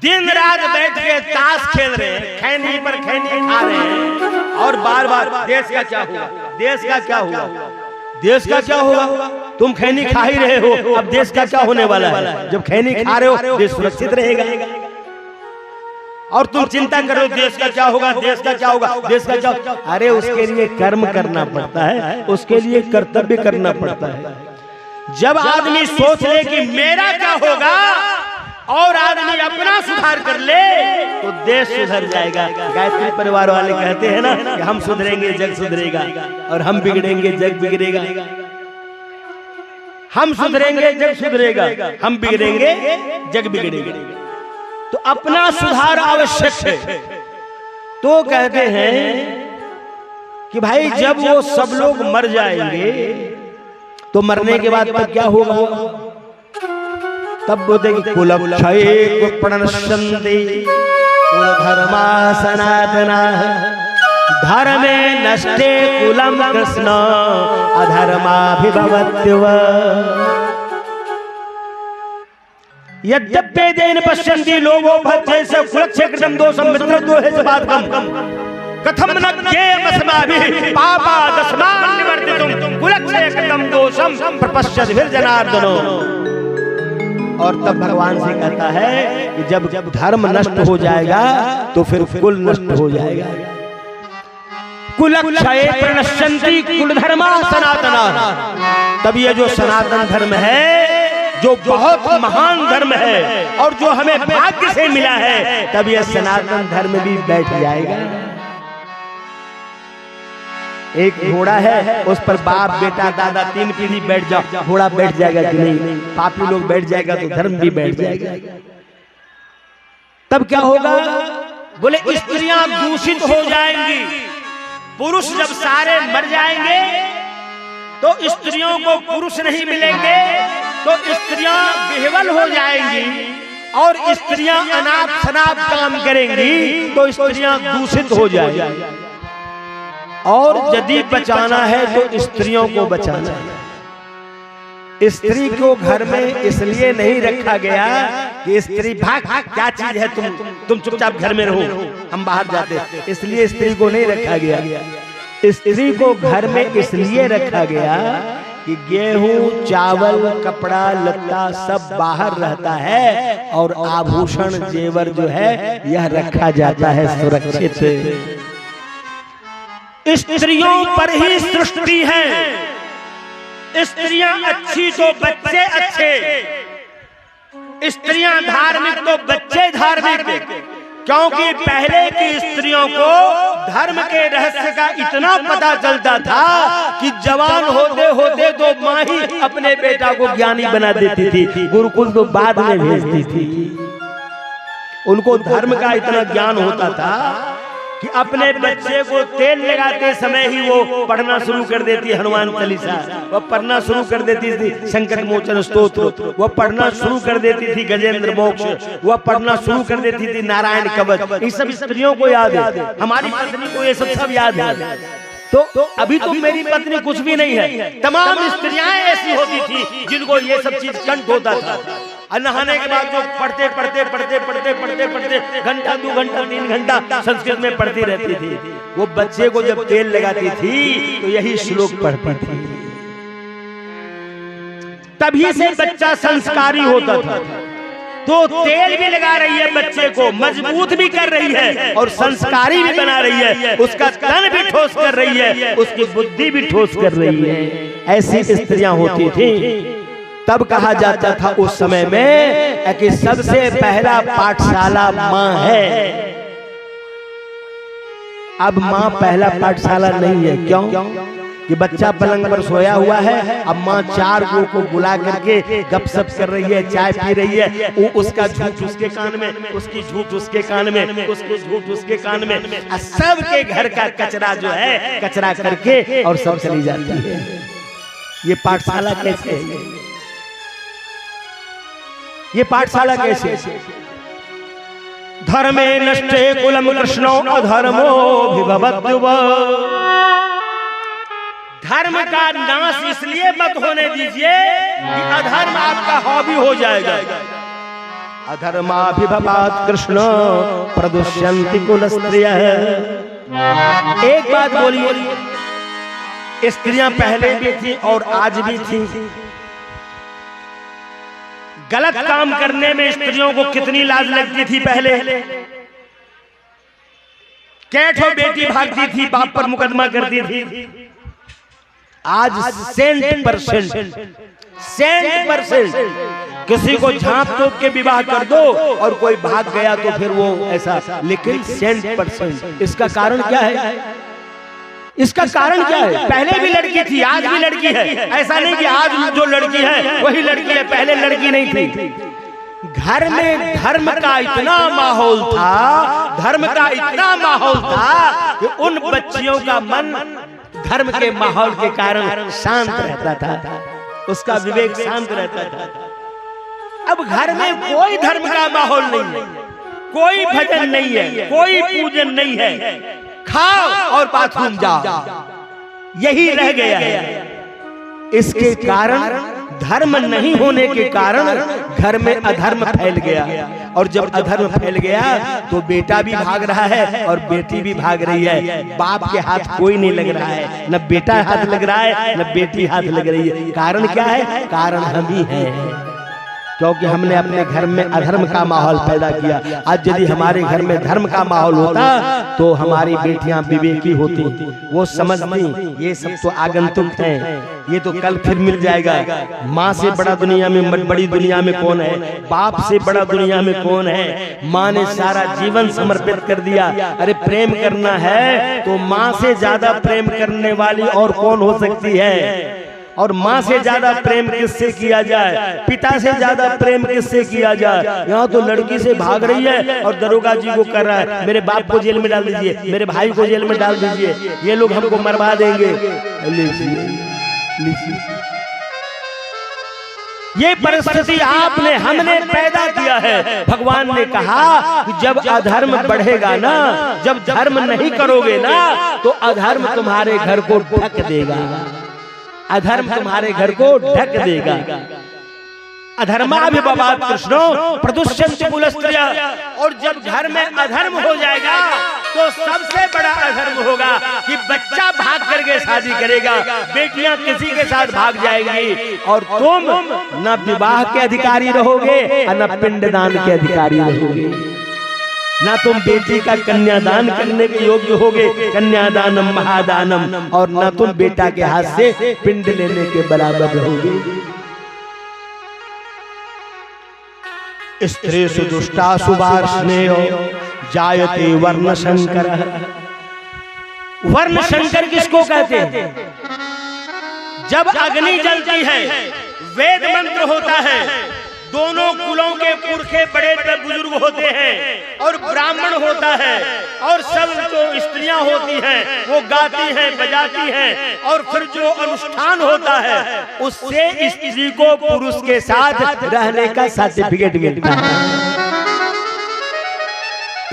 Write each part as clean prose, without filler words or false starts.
दिन रात बैठ के ताश खेल रहे हैं, खैनी पर खैनी खा रहे हैं, और बार बार देश का क्या हुआ, देश का क्या हुआ, देश का क्या होगा। तुम खैनी खा ही रहे हो, अब देश का क्या होने वाला है। जब खैनी खा रहे हो देश सुरक्षित रहेगा, और तुम चिंता करो देश का क्या होगा, देश का क्या होगा, देश का क्या। अरे उसके लिए कर्म करना पड़ता है, उसके लिए कर्तव्य करना पड़ता है। जब आदमी सोच ले कि मेरा क्या होगा और आदमी अपना सुधार कर ले तो देश सुधर जाएगा। गायत्री परिवार वाले कहते हैं ना कि हम सुधरेंगे जग सुधरेगा, और हम बिगड़ेंगे जग बिगड़ेगा। हम सुधरेंगे जग सुधरेगा, हम बिगड़ेंगे जग बिगड़ेगा। तो अपना सुधार आवश्यक है। तो कहते हैं कि भाई जब वो सब लोग मर जाएंगे तो मरने के बाद तब क्या होगा। तब बोलते कुलक्षये प्रणश्यन्ति कुल धर्मा सनातना धर्मे नष्टे कुलम कृष्ण अधर्माभिभवत्यव यद्यप्येतेन पश्यन्ति लोगो भज्येष कुलक्षये कृतं दोषं मित्रद्रोहेषु कथम न ज्ञेयमस्माभिः पापादस्मान् निवर्तितुं कुलक्षये कृतं दोषं प्रपश्यद्भिर्जनार्दनो। और तब भगवान से कहता है कि जब धर्म नष्ट हो जाएगा तो फिर कुल नष्ट हो जाएगा। कुलक्षये प्रणश्यन्ति कुल धर्मा सनातना। तब ये जो सनातन धर्म है, जो बहुत महान धर्म है और जो हमें भाग्य से मिला है, तब ये सनातन धर्म भी बैठ जाएगा। एक घोड़ा है, उस पर बाप बेटा दादा 3 पीढ़ी बैठ जाओ, घोड़ा बैठ जाएगा कि नहीं। पापी लोग बैठ जाएगा तो धर्म भी बैठ जाएगा। तब क्या होगा, बोले स्त्रियां दूषित हो जाएंगी। पुरुष जब सारे मर जाएंगे तो स्त्रियों को पुरुष नहीं मिलेंगे, तो स्त्रियां विह्वल हो जाएंगी, और स्त्रियां अनाप शनाप काम करेंगी तो स्त्रियां दूषित हो जाएंगी। और यदि बचाना है तो स्त्रियों को बचाना है। स्त्री को घर में इसलिए नहीं रखा गया कि स्त्री भाग क्या चीज है, तुम चुपचाप घर में रहो, हम बाहर जाते, इसलिए स्त्री को नहीं रखा गया। स्त्री को घर में इसलिए रखा गया कि गेहूं चावल कपड़ा लत्ता सब बाहर रहता है, और आभूषण जेवर जो है यह रखा जाता है सुरक्षित। स्त्रियों पर ही सृष्टि है। स्त्रियां अच्छी तो बच्चे अच्छे, स्त्रियां धार्मिक तो बच्चे धार्मिक। क्योंकि पहले की स्त्रियों को धर्म के रहस्य का इतना पता चलता था कि जवान होते होते तो माँ ही अपने बेटा को ज्ञानी बना देती थी, गुरुकुल तो बाद में भेजती थी। उनको धर्म का इतना ज्ञान होता था कि अपने बच्चे को तेल लगाते समय ही वो पढ़ना शुरू कर देती हनुमान चालीसा, वो पढ़ना शुरू कर देती थी संकट मोचन स्तोत्र, वो पढ़ना शुरू कर देती थी गजेंद्र मोक्ष, वो पढ़ना शुरू कर देती थी नारायण कवच। ये सब स्त्रियों को याद है, हमारी पत्नी को ये सब याद है। तो अभी तो मेरी पत्नी कुछ भी नहीं है, तमाम स्त्रियां ऐसी होती थी जिनको ये सब चीज कंठ होता था। नहाने के बाद जो पढ़ते घंटा 2 घंटा 3 घंटा संस्कृत में पढ़ती रहती थी, वो बच्चे को जब तेल लगाती थी तो यही श्लोक पढ़ती थी। तभी से बच्चा संस्कारी होता था। तो तेल भी लगा रही है, बच्चे को मजबूत भी कर रही है और संस्कारी भी बना रही है, उसका तन भी ठोस कर रही है, उसकी बुद्धि भी ठोस कर रही है। ऐसी स्त्रियां होती थी। तब कहा जाता था उस समय में कि सबसे पहला पाठशाला माँ है। अब माँ पहला पाठशाला नहीं है। क्यों? कि बच्चा पलंग पर सोया हुआ है, अब माँ 4 को बुला करके गपशप कर रही है, चाय पी रही है, वो उसका झूठ उसके कान में, उसकी झूठ उसके कान में, उसकी झूठ उसके कान में, सबके घर का कचरा जो है कचरा करके और सब चली जाती है। ये पाठशाला कैसे है? ये पाठशाला कैसे? धर्मे नष्टे कुलम कृष्णो अधर्मो विभवत्युव। धर्म का नाश इसलिए मत होने दीजिए कि अधर्म आपका हॉबी हो जाएगा। अधर्माभिभवात् कृष्ण प्रदुष्यन्ति कुलस्त्रियः। एक बात बोलिए, स्त्रियां पहले भी थी और आज भी थी। गलत काम करने में स्त्रियों को कितनी लाज लगती थी पहले। कैठो बेटी भागती थी, बाप पर मुकदमा करती थी। आज 100% किसी को झांप तोप के विवाह कर दो और कोई भाग गया तो फिर वो ऐसा, लेकिन 100%। इसका कारण क्या है? इसका कारण क्या है? पहले भी लड़की थी, आज भी लड़की है। ऐसा नहीं कि आज जो लड़की है वही लड़की है, पहले लड़की नहीं थी। घर में धर्म का इतना माहौल था, धर्म का इतना माहौल था कि उन बच्चियों का मन धर्म के माहौल के कारण शांत रहता था, उसका विवेक शांत रहता था। अब घर में कोई धर्म का माहौल नहीं है, कोई भजन नहीं है, कोई पूजन नहीं है, खाओ और बाथरूम जाओ, यही रह गया है। इसके कारण, धर्म नहीं होने के कारण घर में अधर्म फैल गया, और जब अधर्म फैल गया तो बेटा भी भाग रहा है और बेटी भी भाग रही है। बाप के हाथ कोई नहीं लग रहा है, न बेटा हाथ लग रहा है न बेटी हाथ लग रही है। कारण क्या है? कारण हम ही हैं, क्योंकि हमने अपने घर में अधर्म का माहौल पैदा किया। आज यदि हमारे घर में धर्म का माहौल होता तो हमारी बेटियां विवेकी होती, वो समझती ये सब तो आगंतुक हैं, ये तो कल फिर मिल जाएगा। माँ से बड़ा दुनिया में, बड़ी दुनिया में कौन है? बाप से बड़ा दुनिया में कौन है? माँ ने सारा जीवन समर्पित कर दिया। अरे प्रेम करना है तो माँ से ज्यादा प्रेम करने वाली और कौन हो सकती है? और माँ से ज्यादा प्रेम किससे किया जाए? पिता से ज्यादा प्रेम किससे किया जाए? यहाँ तो लड़की से भाग रही है और दरोगा जी को कर रहा है, मेरे बाप को जेल में डाल दीजिए, मेरे भाई को जेल में डाल दीजिए, ये लोग हमको मरवा देंगे। ये परिस्थिति आपने, हमने पैदा किया है। भगवान ने कहा कि जब अधर्म बढ़ेगा ना, जब धर्म नहीं करोगे ना, तो अधर्म तुम्हारे घर को ढक देगा, अधर्म तुम्हारे घर को ढक देगा। अधर्माभिभवात् कृष्णो प्रदुष्यन्ति कुलस्त्रियः। और जब घर में अधर्म हो जाएगा तो सबसे बड़ा अधर्म होगा कि बच्चा भाग करके शादी करेगा, बेटियां किसी के साथ भाग जाएंगी, और तुम न विवाह के अधिकारी रहोगे न पिंडदान के अधिकारी रहोगे, ना तुम बेटी का कन्यादान करने के योग्य होगे, कन्यादानम महादानम, और ना तुम बेटा के हाथ से पिंड लेने के बराबर रहोगे। स्त्रीषु दुष्टासु वार्ष्णेयो जायते वर्ण शंकर। वर्ण शंकर किसको कहते हैं? जब अग्नि जलती है, वेद मंत्र होता है, दोनों कुलों के पुरखे बड़े बुजुर्ग होते हैं और ब्राह्मण होता है, और सब जो स्त्रियां होती हैं वो गाती हैं, बजाती हैं, और फिर जो अनुष्ठान होता है उससे स्त्री को पुरुष के साथ रहने का सर्टिफिकेट मिलता है।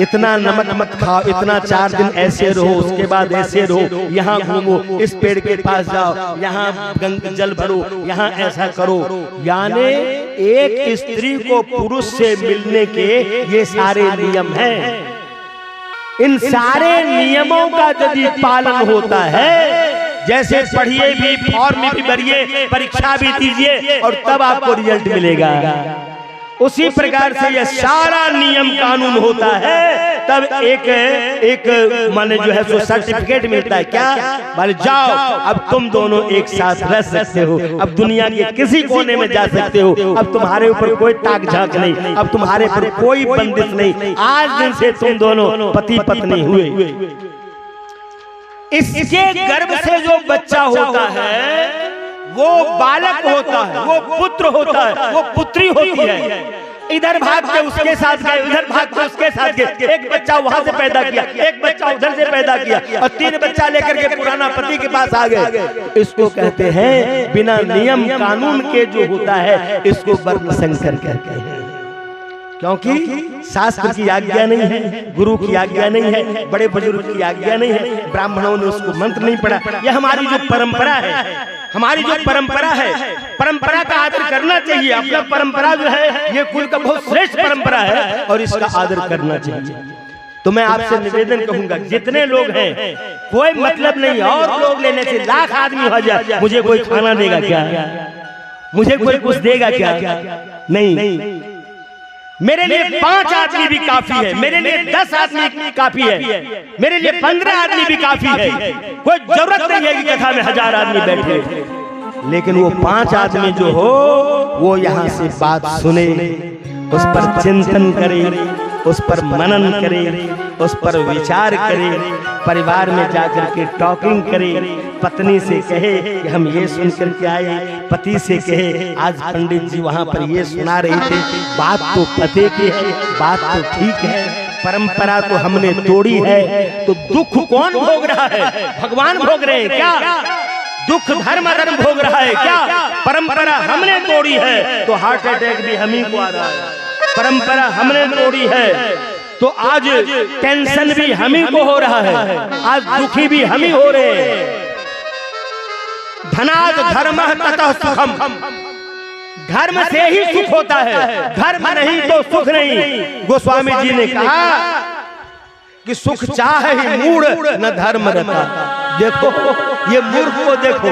इतना नमक मत खाओ, इतना 4 दिन ऐसे रहो, उसके बाद ऐसे रहो, यहाँ घूमो, इस पेड़ के पास जाओ, यहाँ गंगा जल भरो, यहाँ ऐसा करो। यानी एक स्त्री को पुरुष से मिलने के ये सारे नियम हैं। इन सारे नियमों का यदि पालन होता है, जैसे पढ़िए भी, फॉर्म भी भरिए, परीक्षा भी दीजिए और तब आपको रिजल्ट मिलेगा, उसी प्रकार से यह सारा नियम कानून होता है, तब एक माने जो है सो सर्टिफिकेट मिलता है। क्या माने? जाओ, अब तुम दोनों एक साथ रह सकते हो, अब दुनिया के किसी कोने में जा सकते हो, अब तुम्हारे ऊपर कोई ताक झांक नहीं, अब तुम्हारे पर कोई बंदिश नहीं, आज दिन से तुम दोनों पति पत्नी हुए। इसके गर्भ से जो बच्चा होता है वो बालक होता है, वो पुत्र होता है, वो पुत्री होती है। इधर भाग के उसके साथ गए, उधर भाग के उसके साथ गए, एक बच्चा वहां से पैदा किया, एक बच्चा उधर से पैदा किया, और 3 बच्चा लेकर के पुराना पति के पास आ गए। इसको कहते हैं बिना नियम कानून के जो होता है, इसको वर्ण संकर कहते हैं। क्योंकि शास्त्र की आज्ञा नहीं है, गुरु की आज्ञा नहीं है, बड़े बुजुर्ग की आज्ञा नहीं है, ब्राह्मणों ने उसको मंत्र नहीं पढ़ा। यह हमारी जो परंपरा है, हमारी जो परंपरा है परंपरा का आदर करना चाहिए। अपना परंपरा जो है ये कुल का बहुत श्रेष्ठ परंपरा है और इसका आदर करना चाहिए। तो मैं आपसे निवेदन कहूंगा, जितने लोग हैं कोई मतलब नहीं, और लोग लेने से लाख आदमी हो जाए, मुझे कोई खाना देगा क्या? मुझे कोई कुछ देगा क्या? नहीं। मेरे लिए 5 आदमी भी काफी है, मेरे लिए 10 आदमी काफी है, मेरे लिए 15 आदमी भी काफी है। कोई जरूरत नहीं है कि कथा में 1000 आदमी बैठे, लेकिन वो 5 आदमी जो हो वो यहाँ से बात सुने, उस पर चिंतन करे, उस पर मनन करे, उस पर विचार करे, परिवार में जाकर के टॉकिंग करे, पत्नी से कहे कि हम ये सुन करके आए, पति से कहे आज पंडित जी वहाँ पर ये सुना रहे थे, बात तो पते की है, बात तो ठीक है, परंपरा तो हमने तोड़ी है, तो दुख कौन भोग रहा है? भगवान भोग रहे हैं क्या? दुख धर्म अधर्म भोग रहा है क्या? परंपरा हमने तोड़ी है तो हार्ट अटैक भी हम ही को आ रहा है। परंपरा हमने तोड़ी है तो आज टेंशन भी हम ही को हो रहा है, आज दुखी भी हम ही हो रहे हैं। धनाद धर्मः ततः सुखम, धर्म से ही सुख होता है, धर्म नहीं तो सुख नहीं। गोस्वामी जी ने कहा कि सुख चाहे ही मूढ़ न धर्म रता। देखो ये मूर्ख को देखो,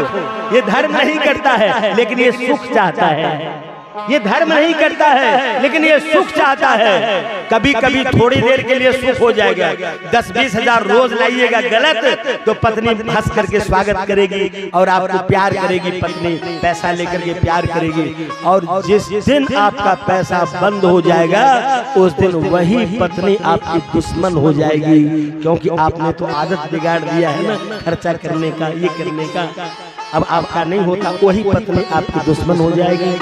ये धर्म नहीं करता है लेकिन ये सुख चाहता है, ये धर्म नहीं करता है लेकिन ये सुख चाहता है। कभी कभी थोड़ी देर के लिए सुख हो जाएगा, 10-20 हजार रोज लाइएगा गलत तो पत्नी हंस करके स्वागत करेगी और आपको प्यार करेगी, पत्नी पैसा लेकर के प्यार करेगी। और जिस दिन आपका पैसा बंद हो जाएगा उस दिन वही पत्नी आपकी दुश्मन हो जाएगी, क्योंकि आपने तो आदत बिगाड़ दिया है ना खर्चा करने का, ये करने का। अब आपका नहीं होता, वही पत्नी आपकी दुश्मन हो जाएगी,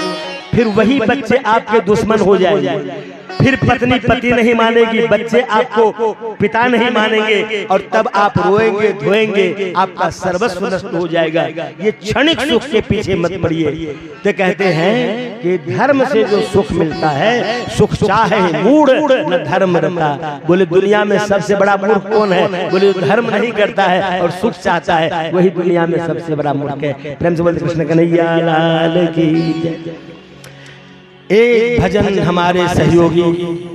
फिर वही बच्चे आपके दुश्मन हो जाएंगे, फिर पत्नी पति नहीं मानेगी, बच्चे आपको पिता नहीं मानेंगे और तब आप रोएंगे धोएंगे, आपका सर्वस्व नष्ट हो जाएगा। ये क्षणिक सुख के पीछे मत पड़िए। तो कहते हैं कि धर्म से जो सुख मिलता है, सुख चाहे मूढ़ न धर्म रता। बोले दुनिया में सबसे बड़ा मूर्ख कौन है? बोले धर्म नहीं करता है और सुख चाहता है, वही दुनिया में सबसे बड़ा मूर्ख है। प्रेम से बोलते कृष्ण कन्हैया लाल की। एक भजन हमारे सहयोगी